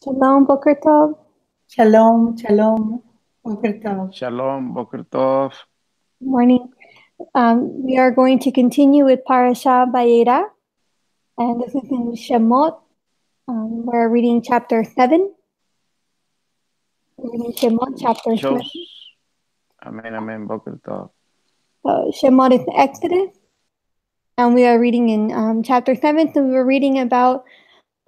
Shalom, Boker Tov. Shalom, shalom, Boker Tov. Shalom, Boker Tov. Good morning. We are going to continue with parashah Vayera, and this is in Shemot. We're reading chapter 7. We're reading Shemot chapter 7. Amen, Boker Tov. So Shemot is Exodus, and we are reading in chapter 7. So we were reading about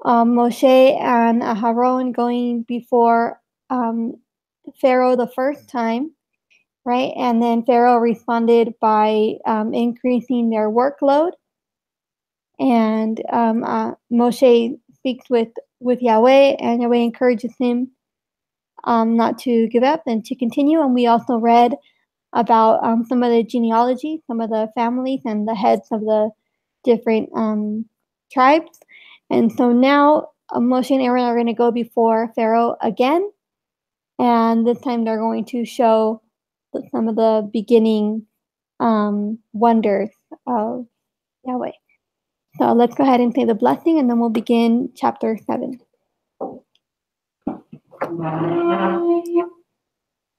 Moshe and Aaron going before Pharaoh the first time, right? And then Pharaoh responded by increasing their workload. And Moshe speaks with Yahweh, and Yahweh encourages him not to give up and to continue. And we also read about some of the genealogy, some of the families and the heads of the different tribes. And so now Moshe and Aaron are going to go before Pharaoh again. And this time they're going to show some of the beginning wonders of Yahweh. So let's go ahead and say the blessing, and then we'll begin chapter 7.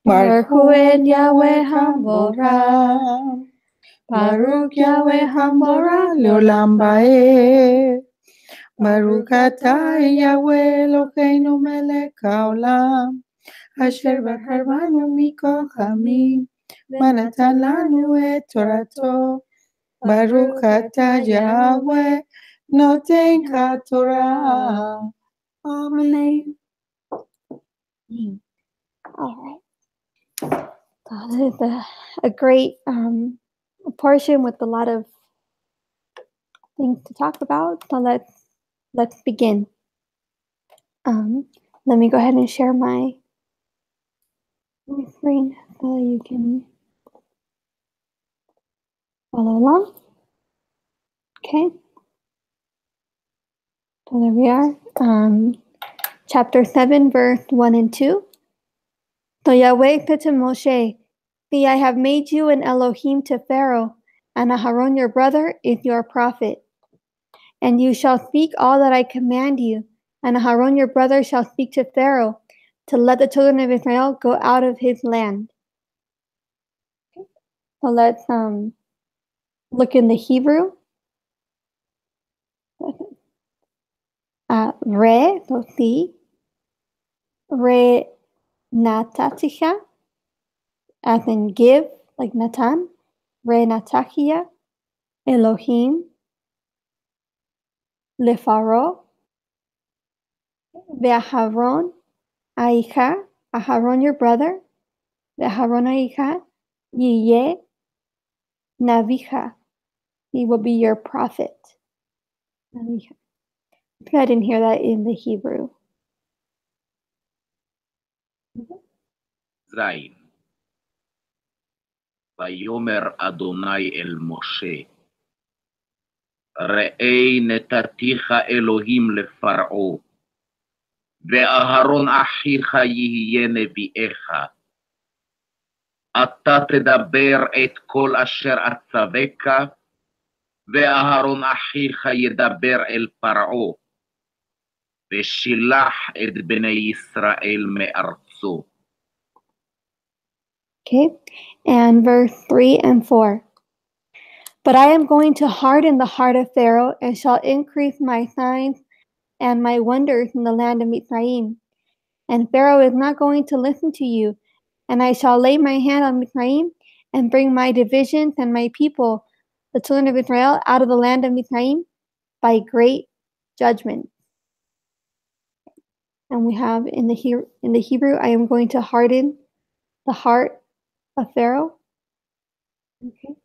Baruch et Yahweh HaMorah, Baruch Yahweh HaMorah Leolam Baed. Baruch atah Yahweh Eloheinu melech haolam, asher בחר בנו מכוח עמים, ונתן לנו את תורתו. Baruch atah Yahweh noten haTorah. Amen. All right. This is a great portion with a lot of things to talk about. So let's begin. Let me go ahead and share my screen so you can follow along. Okay. So there we are. Chapter 7, verse 1 and 2. So Yahweh said to Moshe, "See, I have made you an Elohim to Pharaoh, and Aharon your brother is your prophet. And you shall speak all that I command you, and Aharon your brother shall speak to Pharaoh, to let the children of Israel go out of his land." So let's look in the Hebrew. Re, so see. Re nataticha, as in give, like Natan. Re natachia, Elohim. Lefaro. Ve'aharon aicha, Aharon your brother. Ve'aharon aicha, Yiyeh Navicha. He will be your prophet. Navicha. I didn't hear that in the Hebrew. זין. ויאמר אדוני אל משה, ראה נתתיך אלוהים לפרעה, ואהרון אחיך יהיה נביאך. אתה תדבר את כל אשר אצווך, ואהרון אחיך ידבר אל פרעה, ושילח את בני ישראל מארצו. Okay, and verse 3 and 4. But I am going to harden the heart of Pharaoh, and shall increase my signs and my wonders in the land of Mizraim. And Pharaoh is not going to listen to you, and I shall lay my hand on Mizraim, and bring my divisions and my people, the children of Israel, out of the land of Mizraim by great judgment. And we have in the Hebrew, I am going to harden the heart of Pharaoh. Okay,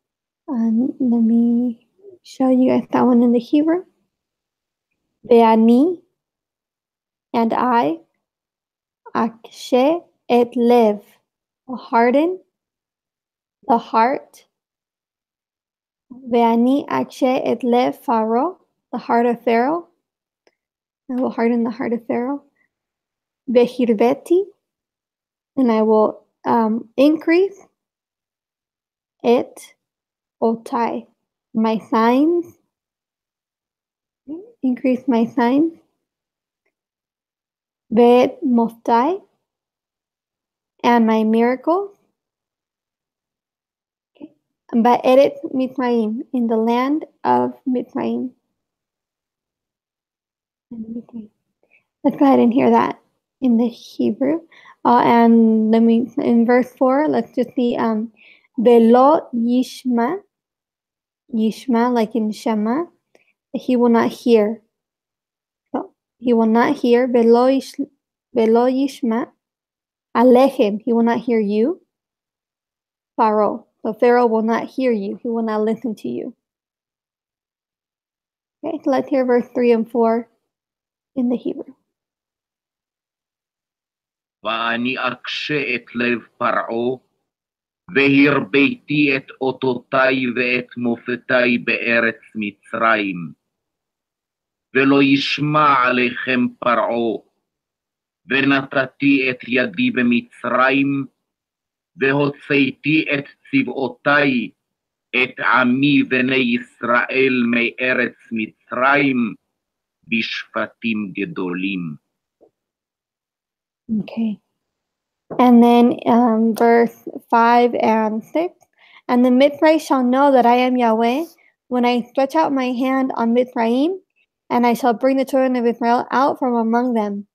let me show you guys that one in the Hebrew. Ve'ani, and I, akshe et lev, will harden the heart. Ve'ani akshe et lev Pharaoh, the heart of Pharaoh. I will harden the heart of Pharaoh. Vehirbeti, and I will increase it, otai, my signs. Increase my signs. Ve'et moftai, and my miracle. Ba'eret Mitzrayim, in the land of Mitzrayim. Let's go ahead and hear that in the Hebrew. And let me, in verse 4, let's just see, Velo Yishma, Yishma, like in Shema, he will not hear. So he will not hear, Velo Yishma, Alechem, he will not hear you. Pharaoh, so Pharaoh will not hear you, he will not listen to you. Okay, so let's hear verse 3 and 4 in the Hebrew. ואני אקשה את לב פרעה, והרביתי את אותותיי ואת מופתיי בארץ מצרים. ולא ישמע עליכם פרעה, ונתתי את ידי במצרים, והוצאתי את צבאותיי, את עמי בני ישראל מארץ מצרים, בשפטים גדולים. Okay. And then verse 5 and 6. And the Mitzrayim shall know that I am Yahweh when I stretch out my hand on Mitzrayim, and I shall bring the children of Israel out from among them.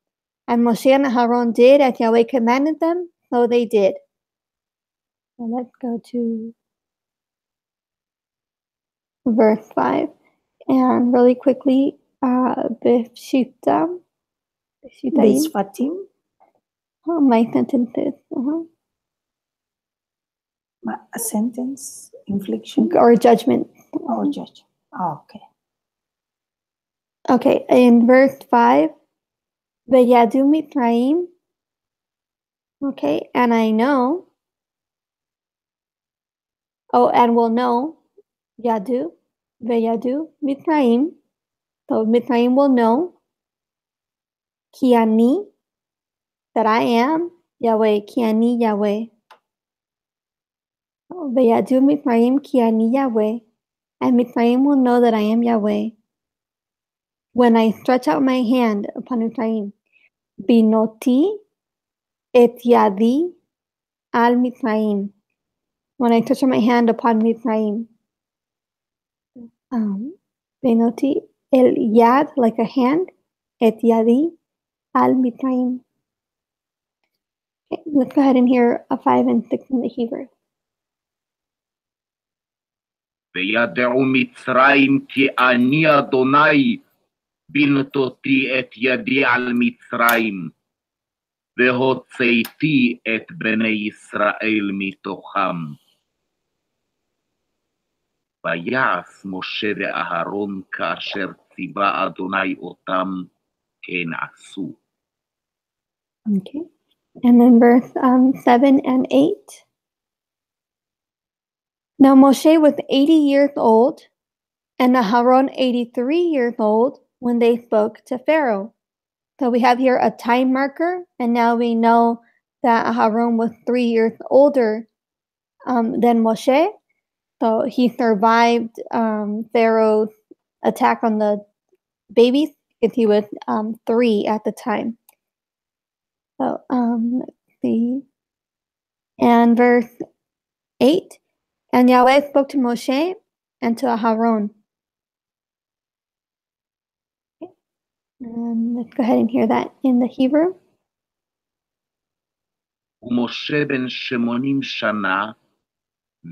And Moshe and Aaron did as Yahweh commanded them, so they did. So let's go to verse 5. And really quickly, Bishfatim. Bishfatim. Oh, my sentences. A sentence, infliction. Or judgment. Oh, judge. Oh, okay. Okay, in verse 5, Veyadu Mitzrayim. Okay, and I know. Oh, and will know. Yadu. Veyadu Mitzrayim. So Mitzrayim will know. Ki ani, that I am Yahweh. Ki ani Yahweh. Veyadu Mitzrayim ki ani Yahweh. And Mitzrayim will know that I am Yahweh when I stretch out my hand upon Mitzrayim. Binoti et yadi al Mitzrayim. When I touch my hand upon Mitzrayim. Binoti el yad, like a hand, et yadi al Mitzrayim. Okay, let's go ahead and hear a 5 and 6 in the Hebrew. וידעו מצרים כי אני אדוני בנתותי את ידי על מצרים, והוצאתי את בני ישראל מתוכם. ויעש משה ואהרון כאשר ציווה אדוני אותם, כן עשו. Okay. And then verse 7 and 8. Now Moshe was 80 years old, and Aharon 83 years old when they spoke to Pharaoh. So we have here a time marker, and now we know that Aharon was 3 years older than Moshe. So he survived Pharaoh's attack on the babies because he was 3 at the time. So let's see. And verse 8. And Yahweh spoke to Moshe and to Aharon. Okay. Let's go ahead and hear that in the Hebrew. ומשה בן 80 שנה,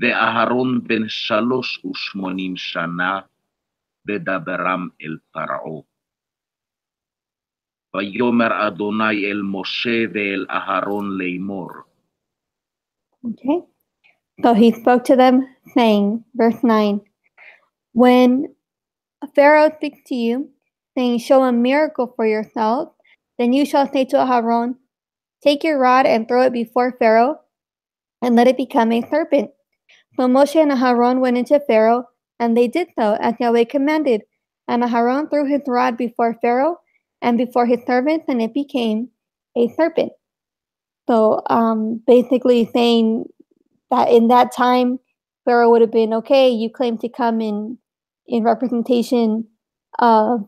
ואהרון בן 83 שנה, ודברם אל פרעה. ויאמר אדוני אל משה ואל אהרון לאמור. Okay. So he spoke to them, saying, verse 9, when Pharaoh speaks to you, saying, show a miracle for yourself, then you shall say to Aharon, take your rod and throw it before Pharaoh, and let it become a serpent. So Moshe and Aharon went into Pharaoh, and they did so, as Yahweh commanded. And Aharon threw his rod before Pharaoh, and before his servants, and it became a serpent. So basically saying that in that time, Pharaoh would have been, okay, you claim to come in representation of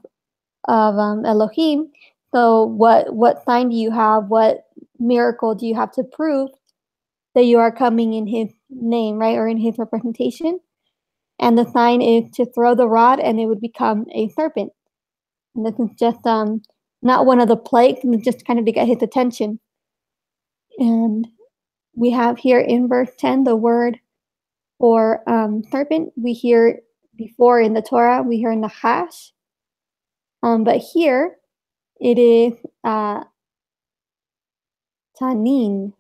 Elohim, So what sign do you have? What miracle do you have to prove that you are coming in his name, right? Or in his representation? And the sign is to throw the rod and it would become a serpent. And this is just not one of the plagues, and just kind of to get his attention. And we have here in verse 10 the word for serpent. We hear before in the Torah, we hear nachash. But here it is tanin.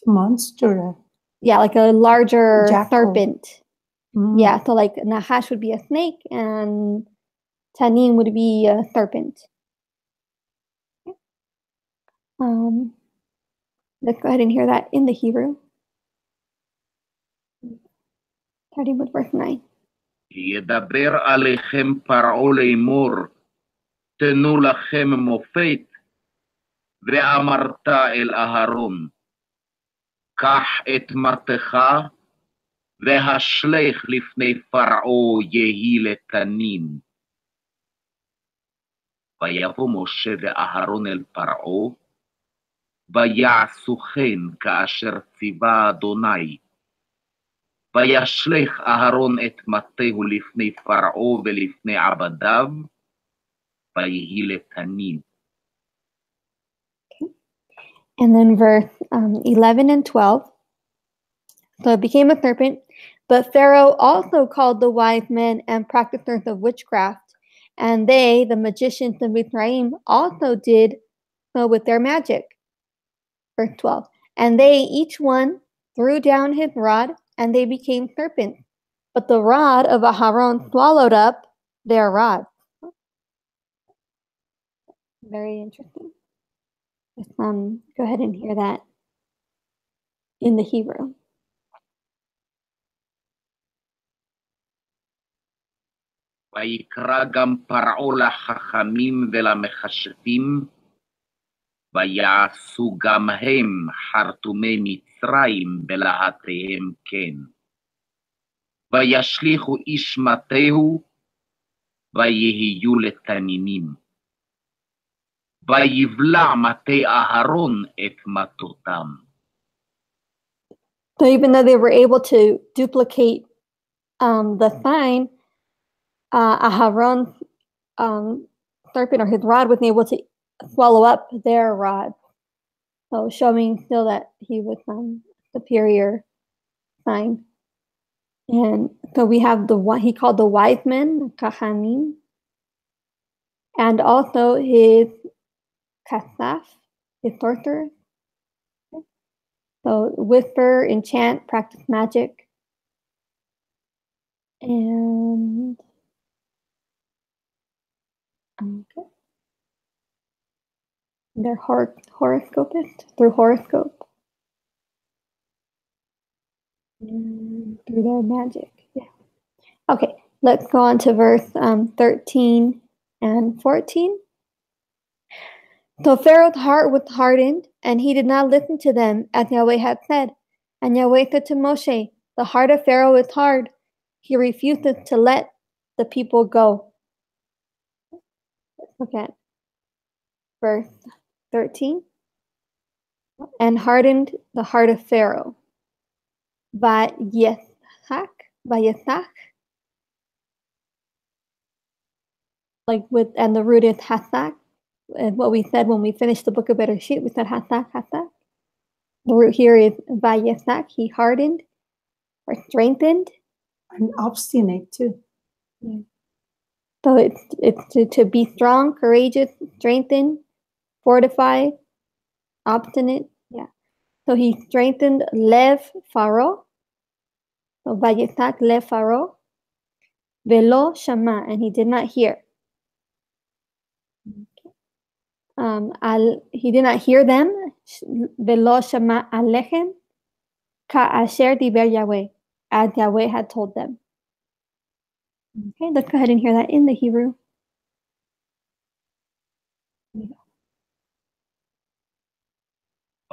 Monster. Yeah, like a larger Jackal. serpent. Yeah, so like nahash would be a snake and tanin would be a serpent. Let's go ahead and hear that in the Hebrew. Starting with verse 9. ידבר עליכם פרעה לאמור, תנו לכם מופת, ואמרת אל אהרון, קח את מרתך, והשלך לפני פרעה יהי לתנין. ויבוא משה ואהרון אל פרעה, ויעשו כן כאשר ציווה אדוני. וישלך אהרון את מטהו לפני פרעה ולפני עבדיו, ויהי לתנין. And then verse 11 and 12. So it became a serpent, but Pharaoh also called the wise men and practitioners of witchcraft, and they, the magicians of Mizraim, also did so with their magic. Verse 12. And they, each one, threw down his rod, and they became serpents. But the rod of Aharon swallowed up their rod. Very interesting. Let's go ahead and hear that in the Hebrew. ויקרא גם פרעה לחכמים ולמכשפים, ויעשו גם הם חרטומי מצרים בלהטיהם כן. וישליכו איש מטהו, ויהיו לתנינים. ויבלע מטה אהרון את מטותם. So even though they were able to duplicate the sign, Aharon's serpent or his rod wasn't able to swallow up their rod. So showing still that he was superior sign. And so we have he called the wise men, Kahanim, and also his kasaf, his sorcerer. So whisper, enchant, practice magic. And okay. Their horoscopist through horoscope. And through their magic. Yeah. Okay, let's go on to verse 13 and 14. So Pharaoh's heart was hardened, and he did not listen to them, as Yahweh had said. And Yahweh said to Moshe, the heart of Pharaoh is hard. He refuses to let the people go. Let's look at verse 13. And hardened the heart of Pharaoh. Vayesach. Like and the root is hasak. And what we said when we finished the book of Bereshit, we said hasak. The root here is vayesak. He hardened or strengthened. And obstinate too. Yeah. So it's to be strong, courageous, strengthened, fortified, obstinate. Yeah. So he strengthened Lev Pharaoh. So vayesak Lev Pharaoh. Velo Shama, and he did not hear. He did not hear them. Velo Shama Alechem Ka'asher Diber Yahweh, as Yahweh had told them. Okay, let's go ahead and hear that in the Hebrew.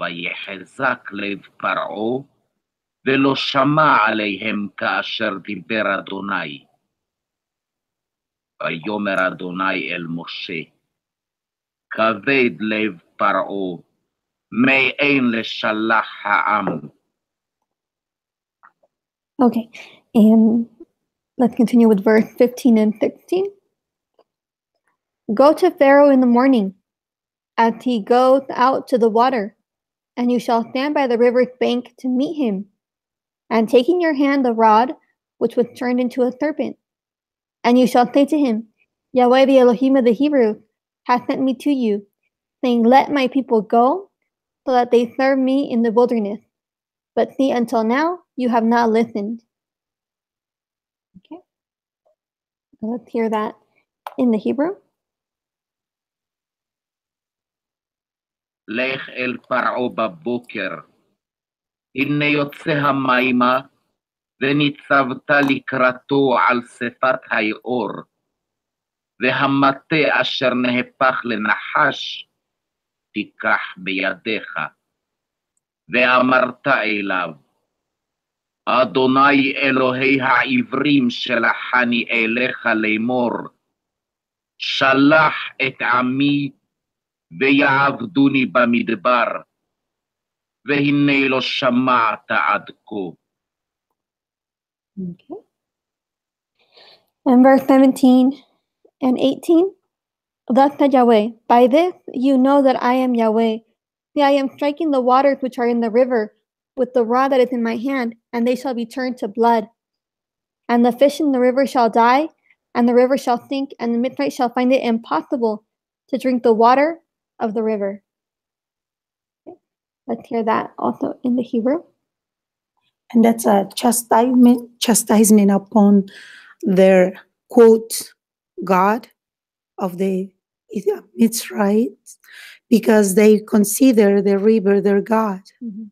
ויחזק לב פרעה, ולא שמע עליהם כאשר דיבר אדוני. ויאמר אדוני אל משה, כבד לב פרעה, מאין לשלח העם. Okay, and let's continue with verse 15 and 16. Go to Pharaoh in the morning, as he goes out to the water, and you shall stand by the river's bank to meet him. And take in your hand the rod, which was turned into a serpent. And you shall say to him, Yahweh the Elohim of the Hebrews hath sent me to you, saying, Let my people go, so that they serve me in the wilderness. But see, until now, you have not listened. Okay, so let's hear that in the Hebrew. לך אל פרעה בבוקר, הנה יוצא המימה, וניצבת לקראתו על שפת היאור, והמטה אשר נהפך לנחש, תיקח בידיך. ואמרת אליו, אדוני אלוהי העברים שלחני אליך לאמור, שלח את עמי ויעבדוני במדבר, והנה לא שמעת עד כה. Okay. And verse 17 and 18. Thus said Yahweh, by this you know that I am Yahweh. See, I am striking the waters which are in the river with the rod that is in my hand, and they shall be turned to blood. And the fish in the river shall die, and the river shall sink, and the Mitzrayim shall find it impossible to drink the water of the river. Okay. Let's hear that also in the Hebrew. And that's a chastisement upon their, quote, God of the Mitzrayim, because they consider the river their God. Mm-hmm.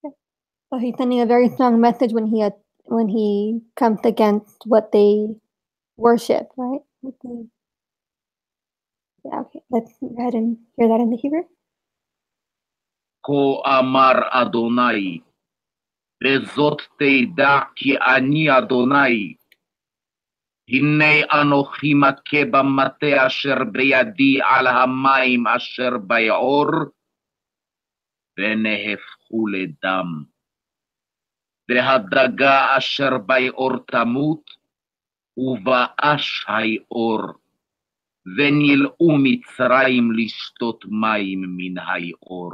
Okay. So he's sending a very strong message when he comes against what they worship, right? Yeah, okay. Let's go ahead and hear that in the Hebrew. כה אמר אדוני, וזאת תדע כי אני אדוני, הנה אנוכי מכה במטה אשר בידי על המים אשר ביעור, ונהפכו לדם. והדגה אשר ביעור תמות, ובאש היעור, ונלאו מצרים לשתות מים מן היעור.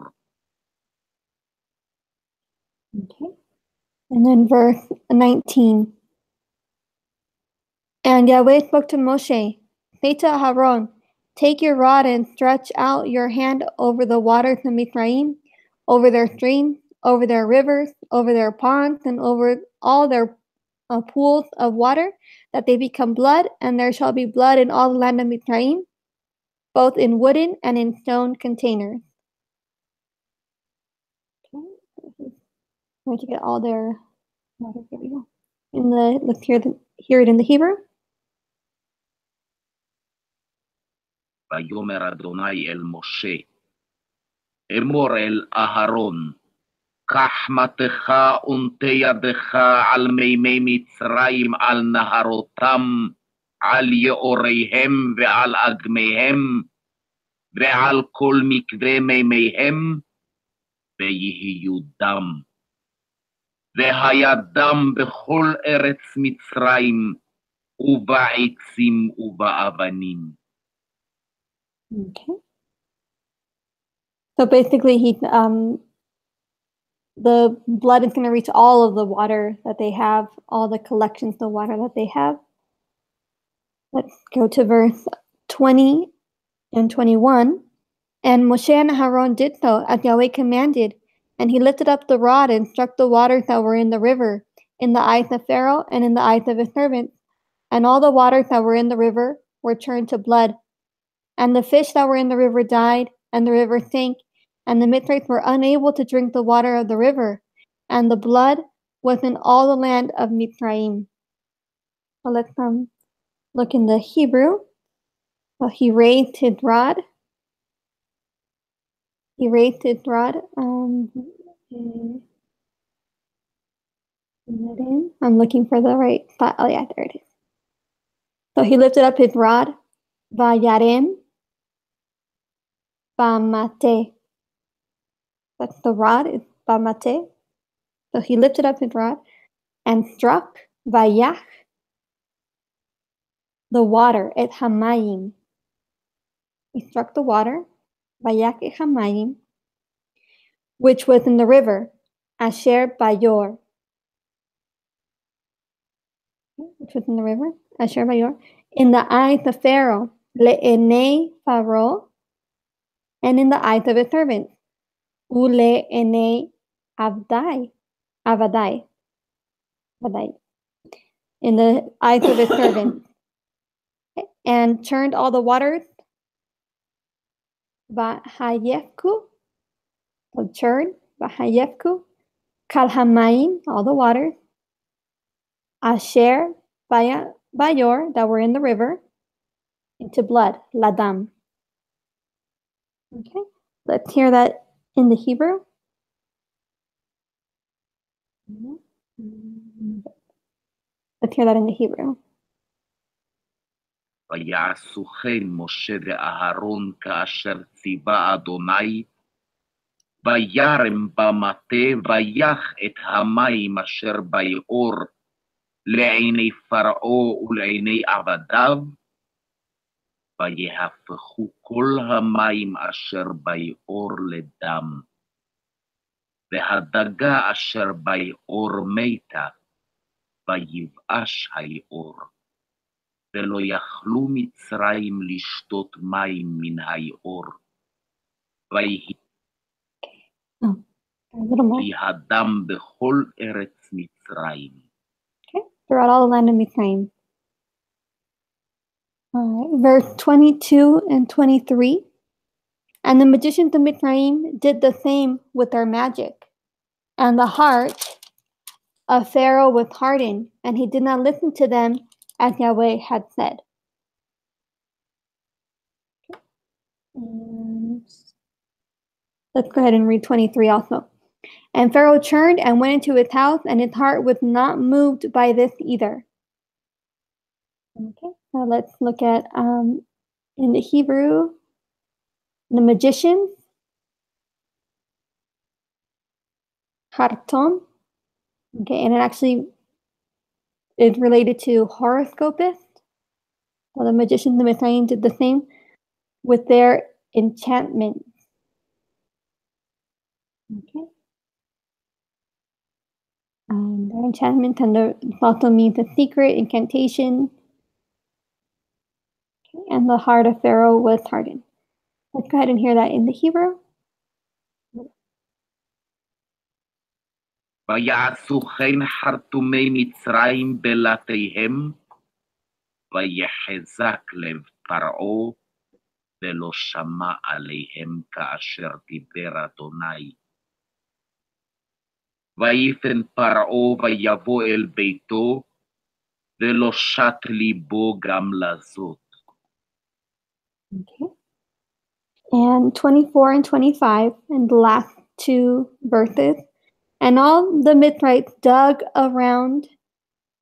Okay. And then verse 19. And Yahweh spoke to Moshe, say to Aaron, take your rod and stretch out your hand over the waters of Mitzrayim, over their streams, over their rivers, over their ponds, and over all their pools of water, that they become blood, and there shall be blood in all the land of Mitzrayim, both in wooden and in stone containers. Okay. Going to get all their water. Here we go. Let's hear it in the Hebrew. ויאמר אדוני אל משה, אמור אל אהרון, קח מטך ונטה ידך על מימי מצרים, על נהרותם, על יאוריהם ועל אגמיהם, ועל כל מקווה מימיהם, ויהיו דם. והיה דם בכל ארץ מצרים, ובעצים ובאבנים. Okay. So basically, the blood is going to reach all of the water that they have, all the collections of water that they have. Let's go to verse 20 and 21. And Moshe and Aaron did so as Yahweh commanded, and he lifted up the rod and struck the waters that were in the river, in the eyes of Pharaoh and in the eyes of his servants. And all the waters that were in the river were turned to blood. And the fish that were in the river died, and the river sank, and the Mitzrayims were unable to drink the water of the river, and the blood was in all the land of Mitzrayim. So let's look in the Hebrew. So he raised his rod. He raised his rod. I'm looking for the right spot. Oh yeah, there it is. So he lifted up his rod, vayarem, bamate. That's the rod, is bamate. So he lifted up his rod and struck, vayach, the water, et hamayim. He struck the water, vayach et hamayim, which was in the river, asher bayor. Which was in the river, asher bayor, in the eyes of Pharaoh, le'enei Pharaoh, and in the eyes of his servants, ule'enei avadai, in the eyes of his servants, and turned all the waters, v'hayefku, so churned, v'hayefku, kal hamayim, all the waters, asher bayor, that were in the river, into blood, ladam. Okay, let's hear that in the Hebrew. Let's hear that in the Hebrew. ויעשו כן משה ואהרון כאשר ציווה אדוני, וירם במטה ויח את המים אשר ביאור לעיני פרעה ולעיני עבדיו, ויהפכו כל המים אשר ביאור לדם, והדגה אשר ביאור מתה, ויבאש היאור. ולא יכלו מצרים לשתות מים מן היאור. ויהי הדם בכל ארץ מצרים. Okay, throughout all the land of Mitzrayim. Verse 22 and 23. And the magicians of Mitzrayim did the same with their magic. And the heart of Pharaoh was hardened, and he did not listen to them as Yahweh had said. Let's go ahead and read 23 also. And Pharaoh turned and went into his house, and his heart was not moved by this either. Okay, so let's look at in the Hebrew, the magicians, hartom. Okay, and it actually is related to horoscopists. So the magicians, the Mitzrayim, did the same with their enchantment. Okay. Their enchantment also means a secret incantation. Okay. And the heart of Pharaoh was hardened. Let's go ahead and hear that in the Hebrew. ויעשו כן חרטומי מצרים בלתיהם, ויחזק לב פרעה, ולא שמע עליהם כאשר דיבר אדוני. ויפן פרעה ויבוא אל ביתו, ולא שת ליבו גם לזאת. Okay. And 24 and 25, and the last two verses. And all the Mitzrites dug around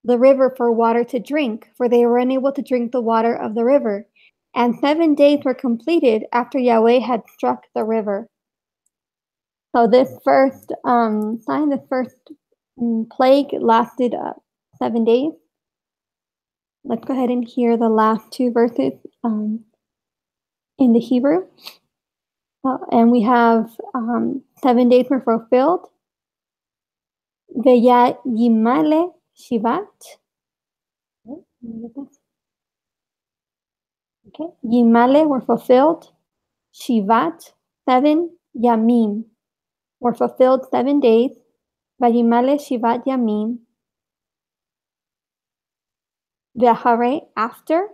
the river for water to drink, for they were unable to drink the water of the river. And 7 days were completed after Yahweh had struck the river. So this first sign, the first plague lasted 7 days. Let's go ahead and hear the last two verses in the Hebrew. And we have 7 days were fulfilled. Veya yimale shivat. Okay, yimale were fulfilled. Shivat, 7 yamim were fulfilled 7 days. Vayimale shivat yamim. Ve'achare, after.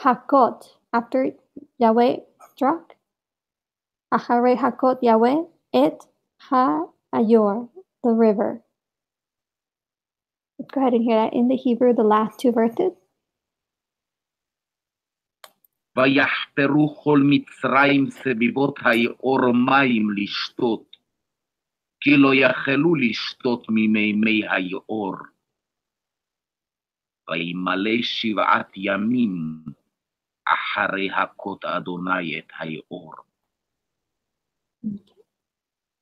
Hakot, after Yahweh struck. Achare hakot Yahweh et ha-ayor, the river. Let's go ahead and hear that in the Hebrew, the last two verses. ויחפרו כל מצרים סביבות היאור מים לשתות, כי לא יכלו לשתות ממימי היאור. וימלא שבעת ימים אחרי הכות אדוני את היאור.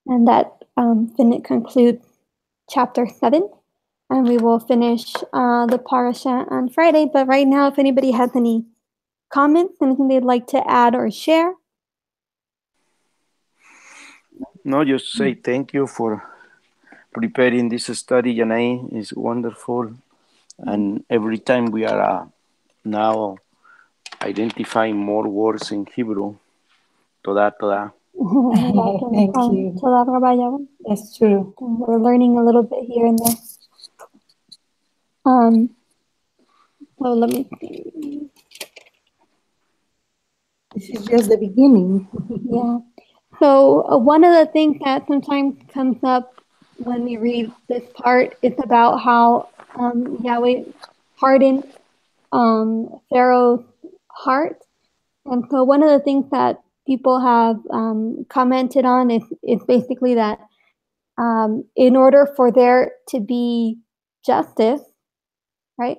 And that concludes chapter 7. And we will finish the parashah on Friday. But right now, if anybody has any comments, anything they'd like to add or share. No, just say thank you for preparing this study, Janae. It's wonderful. And every time we are now identifying more words in Hebrew. Toda. Thank you. That's true. We're learning a little bit here and there. So let me see. This is just the beginning. Yeah. So one of the things that sometimes comes up when we read this part is about how Yahweh hardened Pharaoh's heart. And so one of the things that people have commented on is basically that in order for there to be justice, right,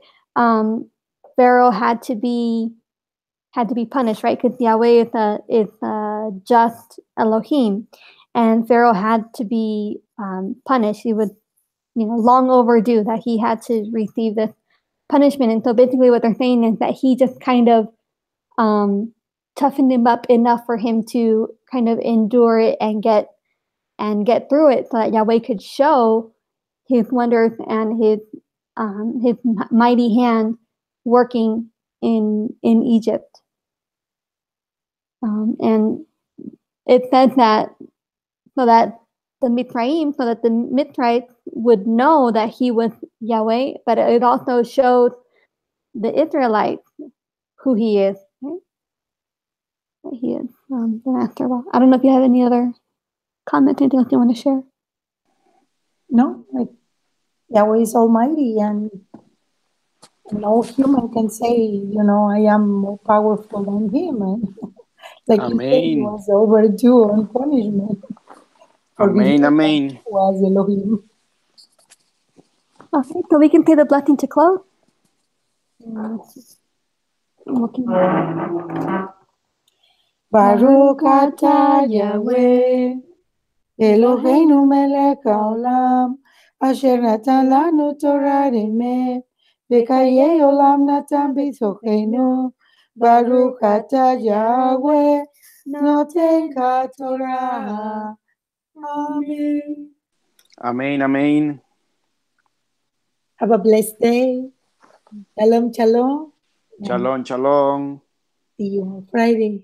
Pharaoh had to be punished, right? Because Yahweh is a just Elohim, and Pharaoh had to be punished. He was, long overdue that he had to receive this punishment. And so basically, what they're saying is that he just kind of toughened him up enough for him to kind of endure it and get through it, so that Yahweh could show His wonders and His mighty hand working in Egypt. And it says that so that the Mitzrites would know that He was Yahweh, but it also showed the Israelites who He is. Right? That He is the master. Well, I don't know if you have any other comment, anything else you want to share? No, Yahweh is almighty, and no human can say, I am more powerful than him. And like you said, he was overdue on punishment. Amen. Was Elohim. Okay, so we can say the blessing to close. Baruch atah Yahweh, Eloheinu melech haolam, asher natan lanu Torah emet, v'chayei olam natan b'tochenu. Baruch atah Yahweh, noten Torah. Amen. Amen. Have a blessed day. Shalom, shalom. Shalom. See you on Friday.